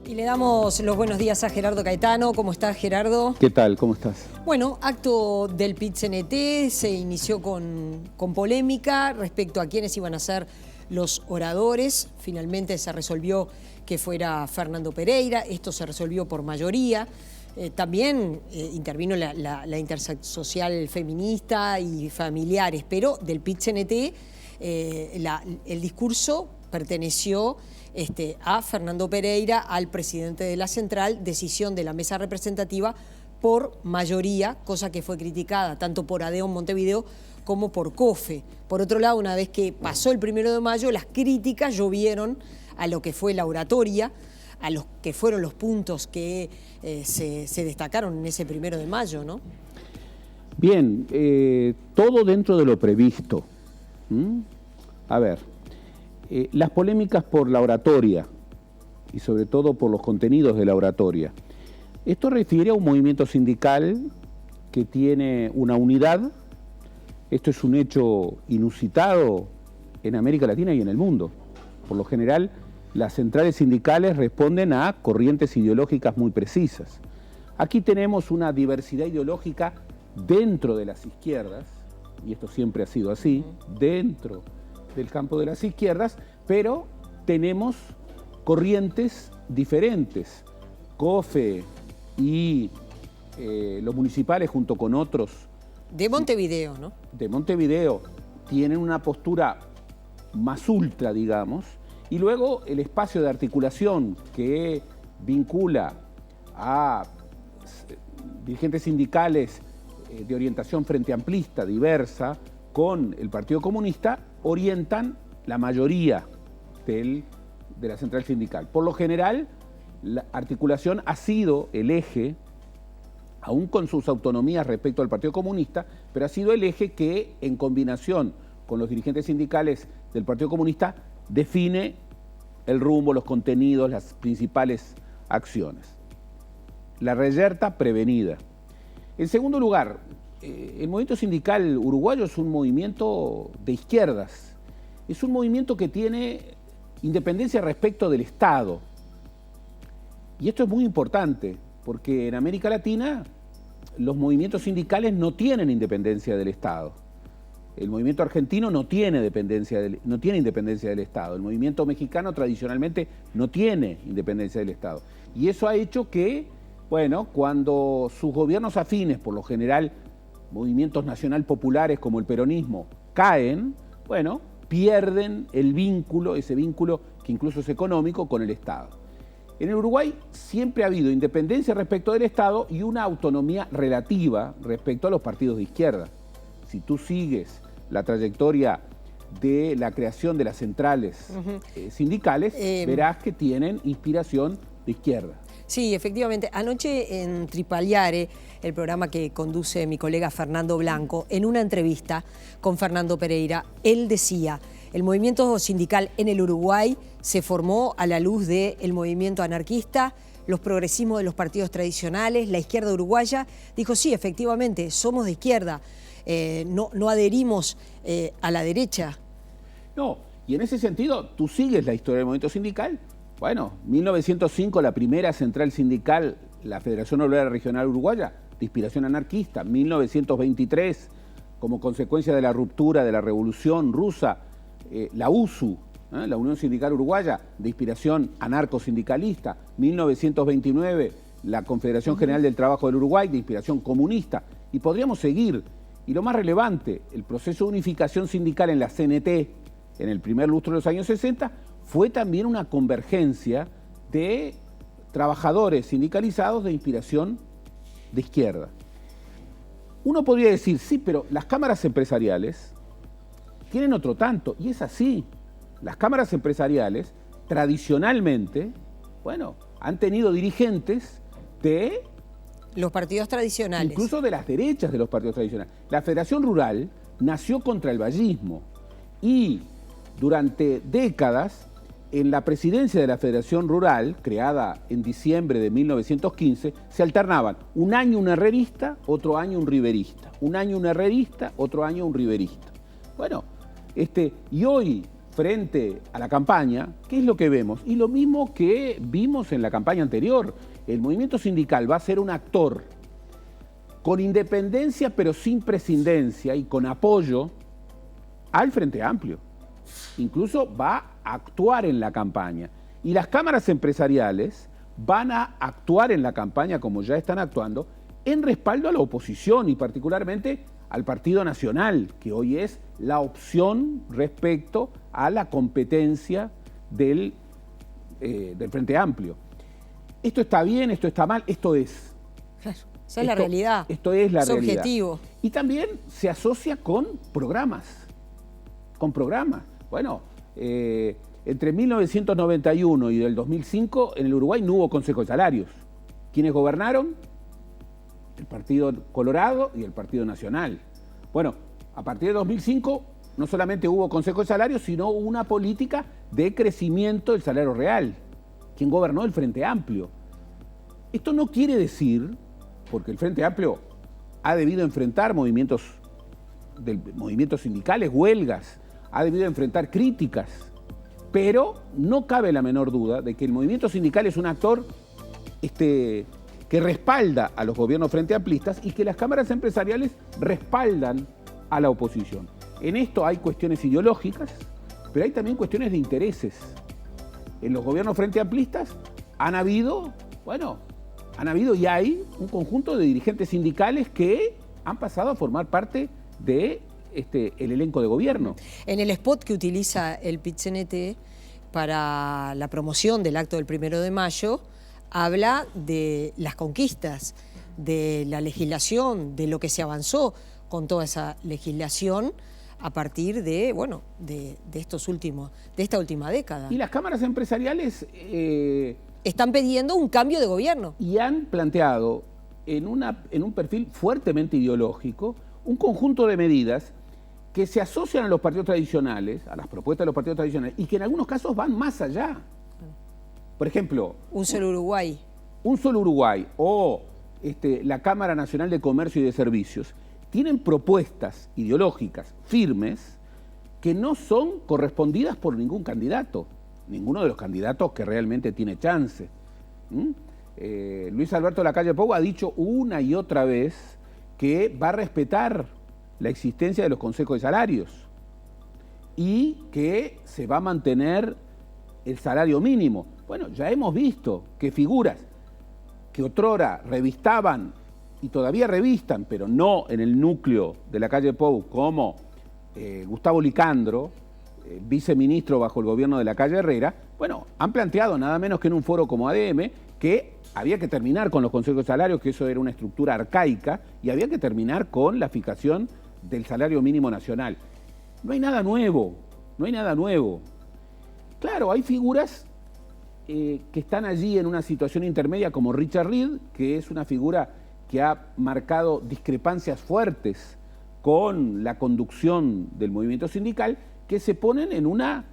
Y le damos los buenos días a Gerardo Caetano. ¿Cómo estás, Gerardo? ¿Qué tal? ¿Cómo estás? Bueno, acto del PIT-CNT se inició con polémica respecto a quiénes iban a ser los oradores. Finalmente se resolvió que fuera Fernando Pereira. Esto se resolvió por mayoría. También intervino la intersocial feminista y familiares, pero del PIT-CNT el discurso perteneció a Fernando Pereira, al presidente de la central, decisión de la mesa representativa por mayoría, cosa que fue criticada tanto por ADEON Montevideo como por COFE. Por otro lado, una vez que pasó el 1 de mayo, las críticas llovieron a lo que fue la oratoria, a los que fueron los puntos que se destacaron en ese 1 de mayo, ¿no? Bien, todo dentro de lo previsto. A ver, las polémicas por la oratoria y sobre todo por los contenidos de la oratoria. Esto refiere a un movimiento sindical que tiene una unidad. Esto es un hecho inusitado en América Latina y en el mundo. Por lo general, las centrales sindicales responden a corrientes ideológicas muy precisas. Aquí tenemos una diversidad ideológica dentro de las izquierdas, y esto siempre ha sido así, dentro del campo de las izquierdas, pero tenemos corrientes diferentes. COFE y los municipales junto con otros... De Montevideo, ¿no? De Montevideo tienen una postura más ultra, digamos, y luego el espacio de articulación que vincula a dirigentes sindicales de orientación frente amplista, diversa, con el Partido Comunista, orientan la mayoría de la central sindical. Por lo general, la articulación ha sido el eje, aún con sus autonomías respecto al Partido Comunista, pero ha sido el eje que, en combinación con los dirigentes sindicales del Partido Comunista, define el rumbo, los contenidos, las principales acciones. La reyerta prevenida. En segundo lugar, el movimiento sindical uruguayo es un movimiento de izquierdas. Es un movimiento que tiene independencia respecto del Estado. Y esto es muy importante, porque en América Latina los movimientos sindicales no tienen independencia del Estado. El movimiento argentino no tiene independencia del Estado. El movimiento mexicano tradicionalmente no tiene independencia del Estado. Y eso ha hecho que, bueno, cuando sus gobiernos afines, por lo general movimientos nacional populares como el peronismo, caen, bueno, pierden el vínculo, ese vínculo que incluso es económico, con el Estado. En el Uruguay siempre ha habido independencia respecto del Estado y una autonomía relativa respecto a los partidos de izquierda. Si tú sigues la trayectoria de la creación de las centrales sindicales, verás que tienen inspiración de izquierda. Sí, efectivamente. Anoche en Tripaliare, el programa que conduce mi colega Fernando Blanco, en una entrevista con Fernando Pereira, él decía: el movimiento sindical en el Uruguay se formó a la luz del movimiento anarquista, los progresismos de los partidos tradicionales, la izquierda uruguaya. Dijo, sí, efectivamente, somos de izquierda, no adherimos a la derecha. No, y en ese sentido, tú sigues la historia del movimiento sindical. Bueno, 1905 la primera central sindical, la Federación Obrera Regional Uruguaya, de inspiración anarquista. 1923, como consecuencia de la ruptura de la Revolución Rusa, la USU, la Unión Sindical Uruguaya, de inspiración anarcosindicalista. 1929, la Confederación General del Trabajo del Uruguay, de inspiración comunista. Y podríamos seguir. Y lo más relevante, el proceso de unificación sindical en la CNT, en el primer lustro de los años 60, fue también una convergencia de trabajadores sindicalizados de inspiración de izquierda. Uno podría decir, sí, pero las cámaras empresariales tienen otro tanto, y es así. Las cámaras empresariales, tradicionalmente, bueno, han tenido dirigentes de... los partidos tradicionales. Incluso de las derechas de los partidos tradicionales. La Federación Rural nació contra el vallismo y durante décadas, en la presidencia de la Federación Rural, creada en diciembre de 1915, se alternaban un año un herrerista, otro año un riverista. Un año un herrerista, otro año un riverista. Bueno, y hoy frente a la campaña, ¿qué es lo que vemos? Y lo mismo que vimos en la campaña anterior. El movimiento sindical va a ser un actor con independencia pero sin prescindencia y con apoyo al Frente Amplio. Incluso va a actuar en la campaña. Y las cámaras empresariales van a actuar en la campaña, como ya están actuando, en respaldo a la oposición y particularmente al Partido Nacional, que hoy es la opción respecto a la competencia del Frente Amplio. Esto está bien, esto está mal, esto es. Claro, esa es la realidad. Esto es la realidad. Objetivo. Y también se asocia con programas. Con programas. Bueno, entre 1991 y el 2005 en el Uruguay no hubo Consejo de Salarios. ¿Quiénes gobernaron? El Partido Colorado y el Partido Nacional. Bueno, a partir de 2005 no solamente hubo Consejo de Salarios, sino una política de crecimiento del salario real. ¿Quién gobernó? El Frente Amplio. Esto no quiere decir, porque el Frente Amplio ha debido enfrentar movimientos sindicales, huelgas, ha debido enfrentar críticas, pero no cabe la menor duda de que el movimiento sindical es un actor que respalda a los gobiernos frente amplistas y que las cámaras empresariales respaldan a la oposición. En esto hay cuestiones ideológicas, pero hay también cuestiones de intereses. En los gobiernos frente amplistas han habido y hay un conjunto de dirigentes sindicales que han pasado a formar parte de el elenco de gobierno. En el spot que utiliza el PIT-CNT para la promoción del acto del 1 de mayo, habla de las conquistas, de la legislación, de lo que se avanzó con toda esa legislación a partir de esta última década. Y las cámaras empresariales están pidiendo un cambio de gobierno. Y han planteado en un perfil fuertemente ideológico un conjunto de medidas que se asocian a los partidos tradicionales, a las propuestas de los partidos tradicionales, y que en algunos casos van más allá. Por ejemplo, Un solo Uruguay. Un solo Uruguay o la Cámara Nacional de Comercio y de Servicios tienen propuestas ideológicas firmes que no son correspondidas por ningún candidato, ninguno de los candidatos que realmente tiene chance. Luis Alberto Lacalle Pou ha dicho una y otra vez que va a respetar la existencia de los consejos de salarios y que se va a mantener el salario mínimo. Bueno, ya hemos visto que figuras que otrora revistaban y todavía revistan, pero no en el núcleo de Lacalle Pou, como Gustavo Licandro, viceministro bajo el gobierno de Lacalle Herrera, bueno, han planteado nada menos que en un foro como ADM que había que terminar con los consejos de salarios, que eso era una estructura arcaica, y había que terminar con la fijación del salario mínimo nacional. No hay nada nuevo, no hay nada nuevo. Claro, hay figuras que están allí en una situación intermedia como Richard Reed, que es una figura que ha marcado discrepancias fuertes con la conducción del movimiento sindical, que se ponen en una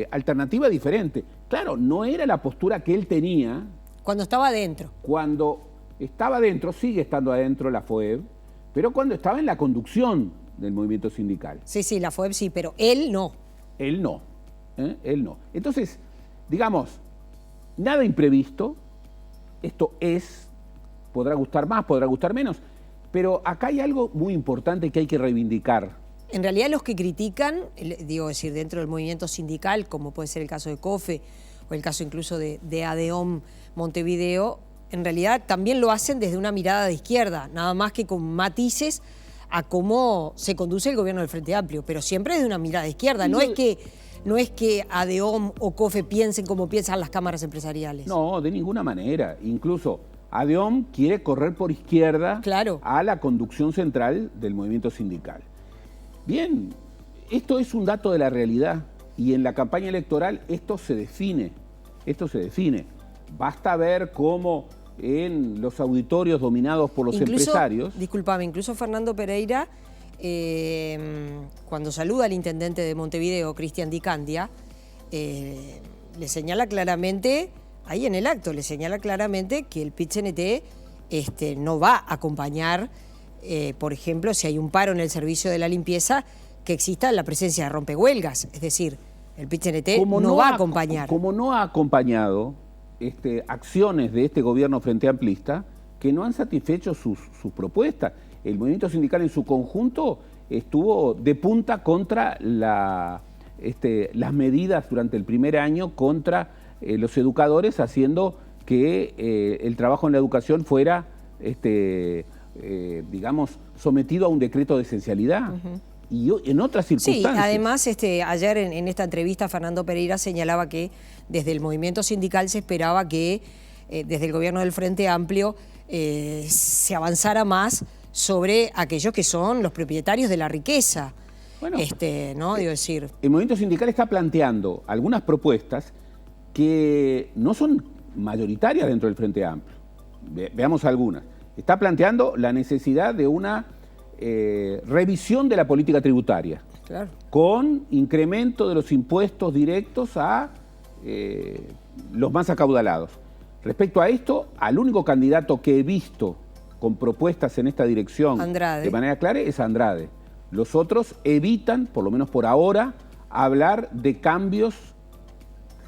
alternativa diferente. Claro, no era la postura que él tenía. Cuando estaba adentro. Cuando estaba adentro, sigue estando adentro la FOEB, pero cuando estaba en la conducción del movimiento sindical. Sí, la FOEB sí, pero él no. Él no, él no. Entonces, digamos, nada imprevisto, esto podrá gustar más, podrá gustar menos, pero acá hay algo muy importante que hay que reivindicar. En realidad los que critican, dentro del movimiento sindical, como puede ser el caso de COFE o el caso incluso de ADEOM Montevideo, en realidad también lo hacen desde una mirada de izquierda, nada más que con matices a cómo se conduce el gobierno del Frente Amplio, pero siempre desde una mirada de izquierda. No es que ADEOM o COFE piensen como piensan las cámaras empresariales. No, de ninguna manera. Incluso ADEOM quiere correr por izquierda a la conducción central del movimiento sindical. Bien, esto es un dato de la realidad y en la campaña electoral esto se define. Basta ver cómo en los auditorios dominados por los empresarios... Disculpame, incluso Fernando Pereira, cuando saluda al intendente de Montevideo, Cristian Di Candia, le señala claramente, ahí en el acto, le señala claramente que el PIT-CNT no va a acompañar, por ejemplo, si hay un paro en el servicio de la limpieza, que exista la presencia de rompehuelgas. Es decir, El PIT-CNT no va a acompañar. Como no ha acompañado acciones de este gobierno frente amplista que no han satisfecho sus propuestas. El movimiento sindical en su conjunto estuvo de punta contra las medidas durante el primer año contra los educadores, haciendo que el trabajo en la educación fuera, digamos, sometido a un decreto de esencialidad. Y en otras circunstancias. Sí, además ayer en esta entrevista Fernando Pereira señalaba que desde el movimiento sindical se esperaba que desde el gobierno del Frente Amplio se avanzara más sobre aquellos que son los propietarios de la riqueza. Bueno, ¿no? Digo decir. El movimiento sindical está planteando algunas propuestas que no son mayoritarias dentro del Frente Amplio. Veamos algunas. Está planteando la necesidad de una revisión de la política tributaria, claro, con incremento de los impuestos directos a los más acaudalados. Respecto a esto, al único candidato que he visto con propuestas en esta dirección Andrade, de manera clara es Andrade. Los otros evitan, por lo menos por ahora, hablar de cambios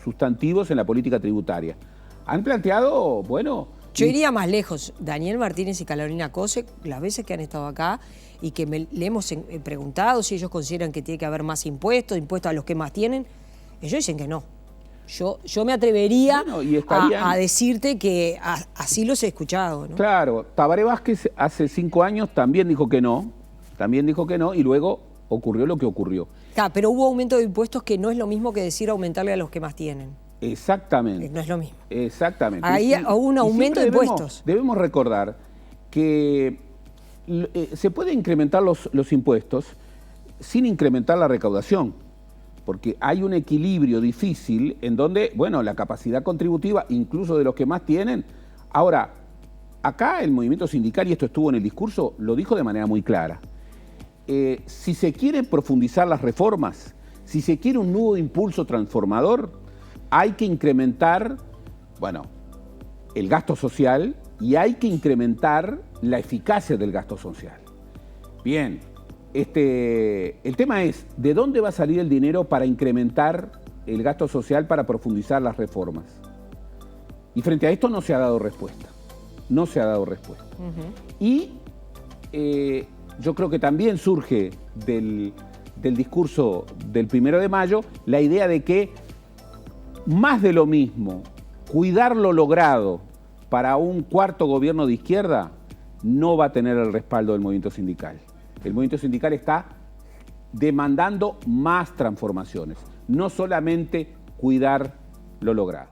sustantivos en la política tributaria. Han planteado, bueno... Yo iría más lejos. Daniel Martínez y Carolina Cose, las veces que han estado acá y que le hemos preguntado si ellos consideran que tiene que haber más impuestos a los que más tienen, ellos dicen que no. Yo me atrevería a decirte que así los he escuchado, ¿no? Claro, Tabaré Vázquez hace 5 años también dijo que no, y luego ocurrió lo que ocurrió. Claro, pero hubo aumento de impuestos que no es lo mismo que decir aumentarle a los que más tienen. Exactamente. No es lo mismo. Exactamente. Ahí hubo un aumento de impuestos. Debemos recordar que se puede incrementar los impuestos sin incrementar la recaudación, porque hay un equilibrio difícil en donde, bueno, la capacidad contributiva, incluso de los que más tienen. Ahora, acá el movimiento sindical, y esto estuvo en el discurso, lo dijo de manera muy clara. Si se quieren profundizar las reformas, si se quiere un nuevo impulso transformador, hay que incrementar, bueno, el gasto social y hay que incrementar la eficacia del gasto social. Bien, el tema es, ¿de dónde va a salir el dinero para incrementar el gasto social, para profundizar las reformas? Y frente a esto no se ha dado respuesta. No se ha dado respuesta. Y yo creo que también surge del discurso del 1 de mayo la idea de que más de lo mismo, cuidar lo logrado para un cuarto gobierno de izquierda, no va a tener el respaldo del movimiento sindical. El movimiento sindical está demandando más transformaciones, no solamente cuidar lo logrado.